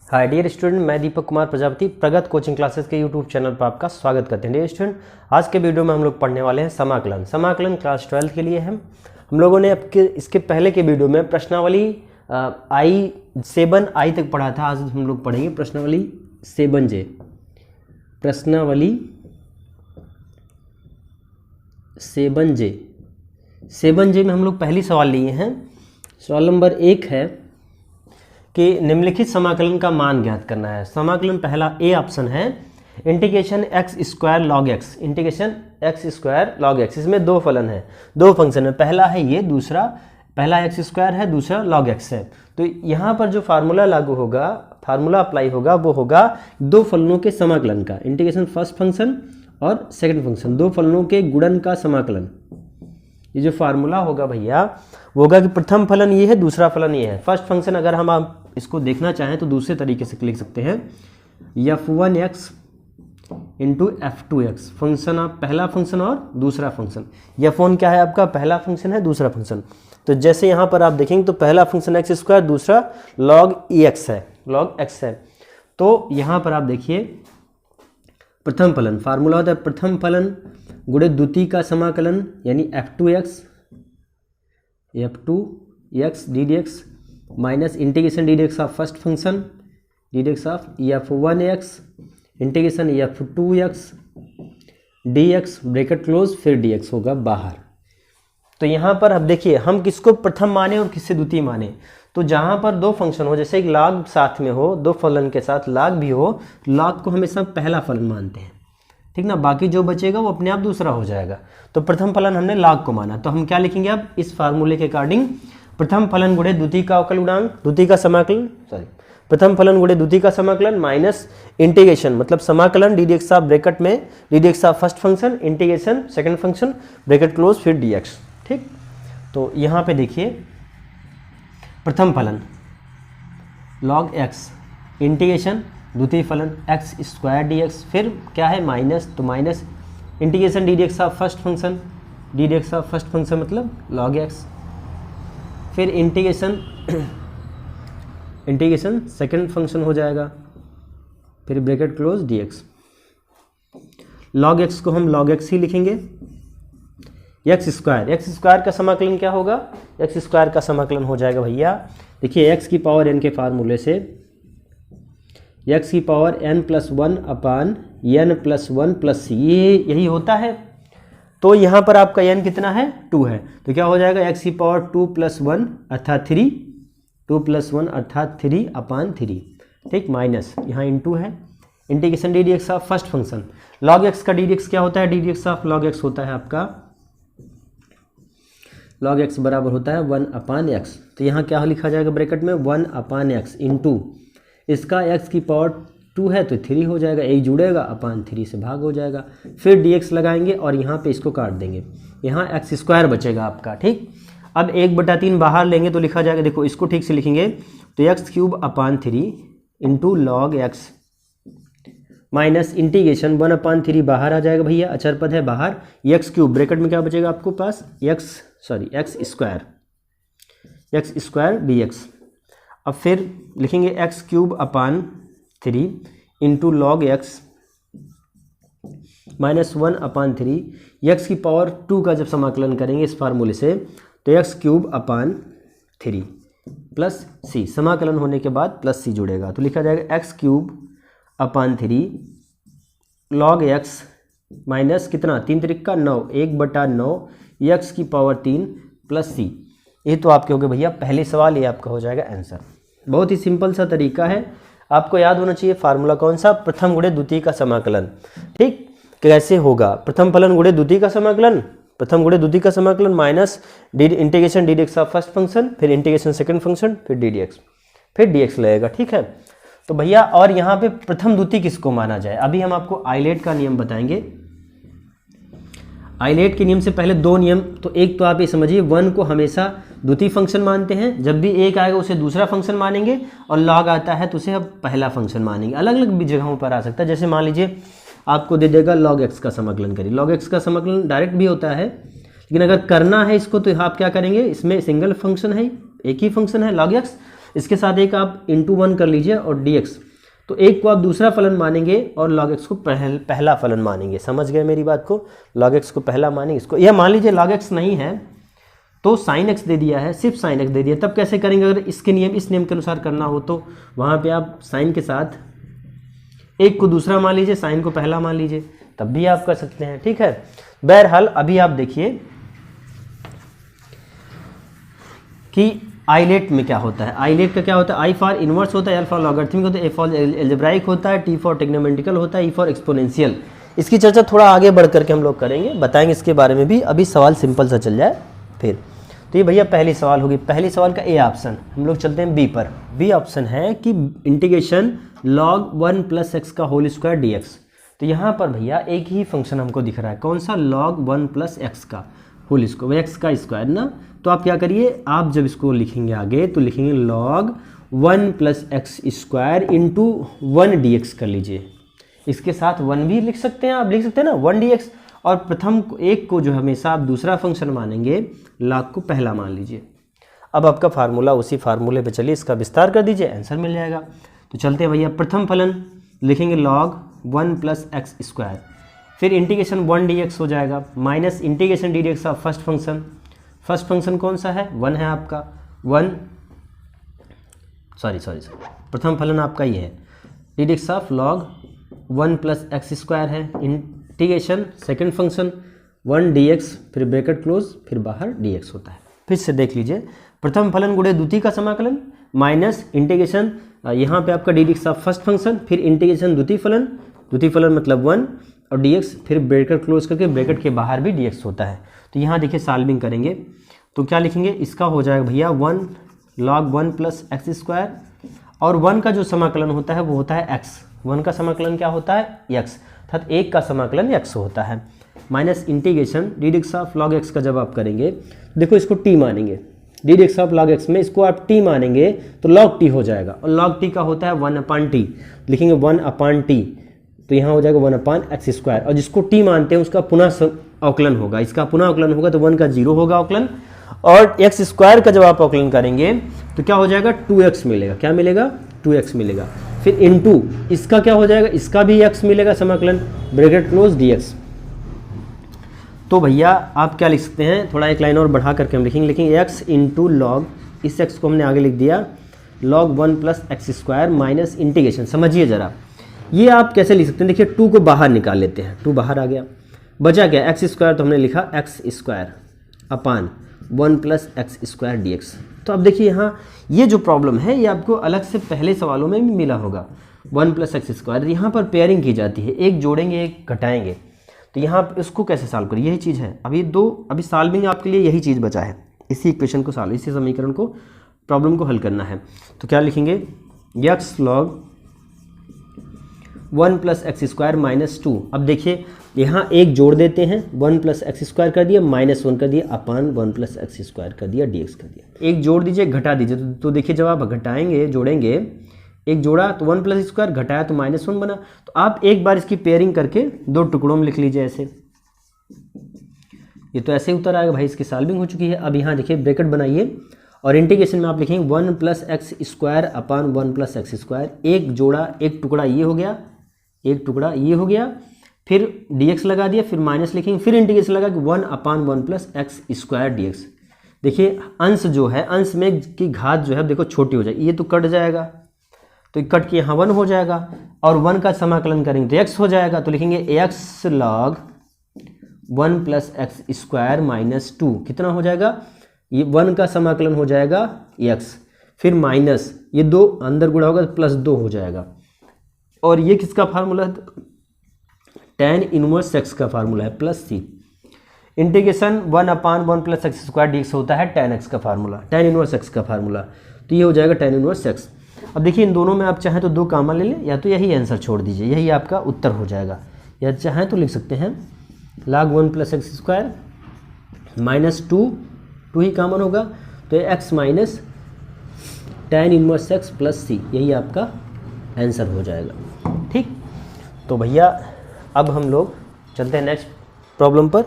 Hi dear student, मैं दीपक कुमार प्रजापति प्रगत coaching classes के यूट्यूब चैनल पर आपका स्वागत करते हैं। डियर स्टूडेंट, आज के वीडियो में हम लोग पढ़ने वाले हैं समाकलन। समाकलन क्लास 12 के लिए हम लोगों ने इसके पहले के वीडियो में प्रश्नावली I7 तक पढ़ा था। आज हम लोग पढ़ेंगे प्रश्नावली 7J। प्रश्नावली 7J में हम लोग पहली सवाल लिए हैं। सवाल नंबर 1 है कि निम्नलिखित समाकलन का मान ज्ञात करना है। समाकलन पहला ए ऑप्शन है integration x square log x. Integration x square log x, इसमें दो फलन है, दो फंक्शन है। पहला है ये, दूसरा पहला एक्स स्क्वायर है, दूसरा लॉग एक्स है। तो यहाँ पर जो फार्मूला लागू होगा, फार्मूला अप्लाई होगा, वो होगा दो फलनों के समाकलन का। इंटीग्रेशन फर्स्ट फंक्शन और सेकंड फंक्शन, दो फलनों के गुणन का समाकलन। ये जो फार्मूला होगा भैया वो होगा कि प्रथम फलन ये है, दूसरा फलन ये है। फर्स्ट फंक्शन अगर हम आप इसको देखना चाहें तो दूसरे तरीके से लिख सकते हैं, f1x इंटू f2x। फंक्शन आप पहला फंक्शन और दूसरा फंक्शन। f1 क्या है आपका, पहला फंक्शन है, दूसरा फंक्शन। तो जैसे यहाँ पर आप देखेंगे तो पहला फंक्शन एक्स स्क्वायर, दूसरा log x है, log x है। तो यहाँ पर आप देखिए प्रथम फलन, फार्मूला होता है प्रथम फलन गुणे द्वितीय का समाकलन, यानी f2x ddx minus integration ddx of first function ddx of f1x integration f2x dx bracket close, फिर dx होगा बाहर। तो यहाँ पर अब देखिए हम किसको प्रथम माने और किससे द्वितीय माने। तो जहाँ पर दो फंक्शन हो, जैसे एक log साथ में हो, दो फलन के साथ log भी हो, log को हमेशा पहला फलन मानते हैं, ठीक ना। बाकी जो बचेगा वो अपने आप दूसरा हो जाएगा। तो प्रथम फलन हमने log को माना, तो हम क्या लिखेंगे अब इस फार्मूले के अकॉर्डिंग, प्रथम फलन गुणे द्वितीय का अवकल गुणांक, द्वितीय का समाकलन, प्रथम फलन गुणे द्वितीय का समाकलन माइनस इंटीग्रेशन मतलब समाकलन ddx ऑफ ब्रैकेट में ddx of first function integration second function bracket close, फिर dx। ठीक, तो यहाँ पे देखिए प्रथम फलन log x इंटीग्रेशन द्वितीय फलन एक्स स्क्वायर dx, फिर क्या है माइनस, तो minus integration ddx of first function, ddx of first function मतलब log x, फिर इंटीग्रेशन सेकंड फंक्शन हो जाएगा, फिर bracket close dx। log x को हम log x ही लिखेंगे। एक्स स्क्वायर का समाकलन क्या होगा, एक्स स्क्वायर का समाकलन हो जाएगा भैया, देखिए एक्स की पावर n के फार्मूले से x की पावर n+1 अपान n+1+c, ये यही होता है। तो यहाँ पर आपका n कितना है, 2 है, तो क्या हो जाएगा x की पावर 2+1 अर्थात 3, 2+1 अर्थात 3 अपान 3, ठीक, माइनस यहाँ इंटू है integration ddx of first function. log x का ddx क्या होता है, ddx ऑफ log x होता है आपका, log x बराबर होता है 1/x। तो यहाँ क्या लिखा जाएगा ब्रैकेट में 1/x इंटू इसका x की पावर 2 है तो 3 हो जाएगा, एक जुड़ेगा अपान 3 से भाग हो जाएगा, फिर dx लगाएंगे और यहाँ पे इसको काट देंगे, यहाँ एक्स स्क्वायर बचेगा आपका। ठीक, अब 1/3 बाहर लेंगे तो लिखा जाएगा, देखो इसको ठीक से लिखेंगे तो x³/3 into log x minus integration 1/3 बाहर आ जाएगा भैया, अचर पद है बाहर, x³ ब्रैकेट में क्या बचेगा आपको पास एक्स स्क्वायर dx। अब फिर लिखेंगे x³/3 into log x minus 1/3, x की पावर 2 का जब समाकलन करेंगे इस फार्मूले से तो x³/3 प्लस c, समाकलन होने के बाद प्लस c जुड़ेगा तो लिखा जाएगा x³/3 लॉग एक्स माइनस कितना 3 त्रिक का 9, 1/9 एक्स की पावर 3 प्लस c। ये तो आपके हो गए भैया पहले सवाल, ये आपका हो जाएगा आंसर। बहुत ही सिंपल सा तरीका है, आपको याद होना चाहिए फार्मूला कौन सा, प्रथम गुणे द्वितीय का समाकलन। ठीक, कैसे होगा, प्रथम फलन गुणे द्वितीय का समाकलन, प्रथम गुणे द्वितीय का समाकलन minus integration ddx of first function, फिर इंटीग्रेशन सेकंड फंक्शन, फिर ddx, फिर dx लगेगा। ठीक है, तो भैया और यहाँ पे प्रथम द्वितीय किसको माना जाए, अभी हम आपको आइलेट का नियम बताएंगे। आइलेट के नियम से पहले दो नियम, तो एक तो आप ये समझिए 1 को हमेशा द्वितीय फंक्शन मानते हैं, जब भी एक आएगा उसे दूसरा फंक्शन मानेंगे, और log आता है तो उसे अब पहला फंक्शन मानेंगे। अलग अलग भी जगहों पर आ सकता है, जैसे मान लीजिए आपको दे देगा log x का समाकलन करिए, log x का समाकलन डायरेक्ट भी होता है, लेकिन अगर करना है इसको तो आप क्या करेंगे, इसमें सिंगल फंक्शन है, एक ही फंक्शन है log x, इसके साथ एक आप इंटू 1 कर लीजिए और dx, तो एक को आप दूसरा फलन मानेंगे और log x को पहला फलन मानेंगे। समझ गए मेरी बात को? log x को पहला मानेंगे, इसको यह मान लीजिए log x नहीं है तो sin x दे दिया है, सिर्फ sin x दे दिया, तब कैसे करेंगे? अगर इसके नियम इस नियम के अनुसार करना हो तो वहाँ पे आप sin के साथ एक को दूसरा मान लीजिए, sin को पहला मान लीजिए, तब भी आप कर सकते हैं। ठीक है, बहरहाल अभी आप देखिए कि आइलेट में क्या होता है। आइलेट का क्या होता है? आई फॉर इनवर्स होता है, एल फॉर लॉगरिथमिक होता है, ए फॉर एल्जेब्राइक होता है, टी फॉर ट्रिग्नोमेट्रिकल होता है, ई फॉर एक्सपोनेंशियल। इसकी चर्चा थोड़ा आगे बढ़ करके हम लोग करेंगे, बताएंगे इसके बारे में भी। अभी सवाल सिंपल सा चल जाए फिर। तो ये भैया पहली सवाल होगी। पहली सवाल का ए ऑप्शन, हम लोग चलते हैं बी पर। बी ऑप्शन है कि इंटीग्रेशन log 1 प्लस एक्स का होल स्क्वायर डी एक्स। तो यहाँ पर भैया एक ही फंक्शन हमको दिख रहा है, कौन सा? log 1 प्लस एक्स का होल स्क्वायर, एक्स का स्क्वायर ना। तो आप क्या करिए, आप जब इसको लिखेंगे आगे तो लिखेंगे log 1 plus x square into 1 d x कर लीजिए। इसके साथ 1 भी लिख सकते हैं, आप लिख सकते हैं ना 1 डी एक्स, और प्रथम एक को जो हमेशा आप दूसरा फंक्शन मानेंगे, log को पहला मान लीजिए। अब आपका फार्मूला उसी फार्मूले पे चलिए, इसका विस्तार कर दीजिए, आंसर मिल जाएगा। तो चलते हैं भैया, प्रथम फलन लिखेंगे log 1 प्लस एक्स स्क्वायर, फिर इंटीग्रेशन 1 डी एक्स हो जाएगा, minus integration D x of first function. First function कौन सा है? 1 है आपका, 1 सॉरी प्रथम फलन आपका ये है, d x of log 1 plus x square है, integration second function 1 d x, फिर ब्रैकेट क्लोज, फिर बाहर डी एक्स होता है। फिर से देख लीजिए, प्रथम फलन गुणे द्वितीय का समाकलन माइनस इंटीग्रेशन यहाँ पे आपका D x of first function, फिर इंटीग्रेशन द्वितीय फलन मतलब 1 और डी एक्स, फिर ब्रैकेट क्लोज करके ब्रैकेट के बाहर भी डी एक्स होता है। तो यहाँ देखिए सॉल्विंग करेंगे तो क्या लिखेंगे? इसका हो जाएगा भैया 1 log 1 प्लस एक्स स्क्वायर, और 1 का जो समाकलन होता है वो होता है x। 1 का समाकलन क्या होता है? x, अर्थात 1 का समाकलन x होता है, minus integration D x of log x का जब आप करेंगे, देखो इसको t मानेंगे, D x of log x में इसको आप t मानेंगे तो log t हो जाएगा, और log t का होता है 1/t, लिखेंगे 1/t, तो यहाँ हो जाएगा 1/x स्क्वायर, और जिसको t मानते हैं उसका पुनः अवकलन होगा, इसका पुनः अवकलन होगा तो 1 का 0 होगा अवकलन, और x स्क्वायर का जब आप अवकलन करेंगे तो क्या हो जाएगा? 2x मिलेगा। क्या मिलेगा? 2x मिलेगा। फिर इनटू इसका क्या हो जाएगा? इसका भी x मिलेगा समाकलन, ब्रैकेट क्लोज dx। तो भैया आप क्या लिख सकते हैं? थोड़ा एक लाइन और बढ़ा करके हम लिखेंगे x इंटू लॉग, इस x को हमने आगे लिख दिया log 1 plus x square minus integration. समझिए ज़रा, ये आप कैसे लिख सकते हैं? देखिए 2 को बाहर निकाल लेते हैं, 2 बाहर आ गया, बचा क्या? एक्स स्क्वायर, तो हमने लिखा x square upon 1 plus x square D x. तो अब देखिए यहाँ ये जो प्रॉब्लम है ये आपको अलग से पहले सवालों में भी मिला होगा, 1 प्लस एक्स स्क्वायर, यहाँ पर पेयरिंग की जाती है, एक जोड़ेंगे एक घटाएंगे, तो यहाँ पर इसको कैसे सॉल्व करें? यही चीज़ है। अभी सॉल्विंग आपके लिए यही चीज़ बचा है, इसी इक्वेशन को सॉल्व, इसी समीकरण को, प्रॉब्लम को हल करना है। तो क्या लिखेंगे? X log 1 plus x square minus 2। अब देखिए यहाँ एक जोड़ देते हैं, 1 प्लस एक्स स्क्वायर कर दिया, माइनस 1 कर दिया, अपान 1 प्लस एक्स स्क्वायर कर दिया, डी एक्स कर दिया। एक जोड़ दीजिए, घटा दीजिए, तो देखिए जब आप घटाएंगे, जोड़ेंगे, एक जोड़ा तो 1 प्लस स्क्वायर, घटाया तो माइनस 1 बना। तो आप एक बार इसकी पेयरिंग करके 2 टुकड़ों में लिख लीजिए ऐसे, ये तो ऐसे उत्तर आएगा भाई, इसकी सॉल्विंग हो चुकी है। अब यहाँ देखिए ब्रैकेट बनाइए और इंटीग्रेशन में आप लिखेंगे 1 plus x square upon 1 plus x square, एक जोड़ा एक टुकड़ा ये हो गया, एक टुकड़ा ये हो गया, फिर dx लगा दिया, फिर माइनस लिखेंगे, फिर इंटीग्रेशन लगा कि 1 अपान 1 प्लस एक्स स्क्वायर dx। देखिए अंश जो है, अंश में की घात जो है देखो छोटी हो जाएगी, ये तो कट जाएगा, तो कट के यहाँ 1 हो जाएगा, और 1 का समाकलन करेंगे तो x हो जाएगा, तो लिखेंगे x log 1 plus x square minus 2, कितना हो जाएगा? ये 1 का समाकलन हो जाएगा x, फिर माइनस ये 2 अंदर गुणा होगा तो प्लस 2 हो जाएगा, और ये किसका फार्मूला है? tan इनवर्स x का फार्मूला है, प्लस c। इंटीग्रेशन 1 अपान 1 प्लस एक्स स्क्वायर dx होता है tan x का फार्मूला, tan इनवर्स x का फार्मूला, तो ये हो जाएगा tan इनवर्स x। अब देखिए इन दोनों में आप चाहें तो 2 कॉमन ले लें, या तो यही आंसर छोड़ दीजिए, यही आपका उत्तर हो जाएगा, या चाहें तो लिख सकते हैं log 1 plus x square minus 2 ही कॉमन होगा, तो ये x minus tan inverse x plus c, यही आपका आंसर हो जाएगा। ठीक, तो भैया अब हम लोग चलते हैं नेक्स्ट प्रॉब्लम पर।